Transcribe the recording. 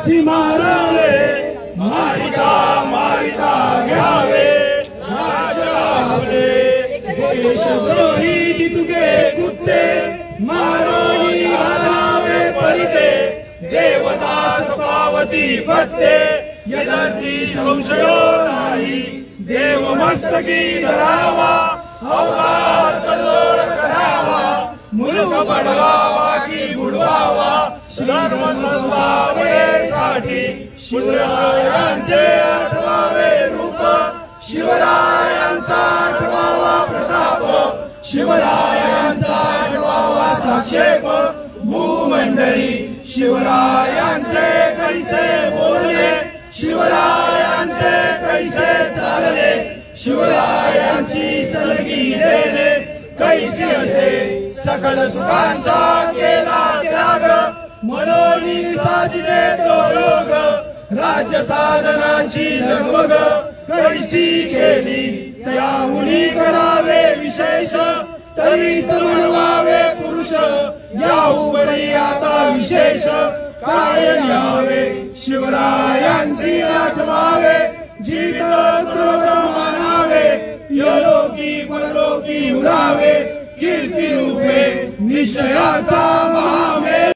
असी मारावे मारिता मारिता घ्यावे राजावले देशद्रोही तुगे कुत्ते मारोनी घालावे परिते देवदास पावती फत्ते यदर्ती संशयो नाही देव मस्तकी धरावा अवघात कल्लोळ करावा मुलुक बडवावा की बुडवावा धर्म संस्थापनेसाठी शिवरायांचे आठवावे रूप शिवरायांचा आठवावा प्रताप शिवरायांचा आठवावा साक्षेप भूमंडळी शिवरायांचे कैसे बोलणे शिवरायांचे कैसे चालणे शिवरायांची सलगी देणे कैसी असे सकल सुखांचा केला त्याग मनोनी साजिले तो योग राज्य साधनाची लगबग कैसी केली त्याहुनी करावे विशेष तरीच म्हणवावे पुरुष याहू बरी आता विशेष काय न्यावे शिवरायांची आठवावे जीत मानावे यलोकी परलोकी उरावे कीर्ती रूपे निश्चयाचा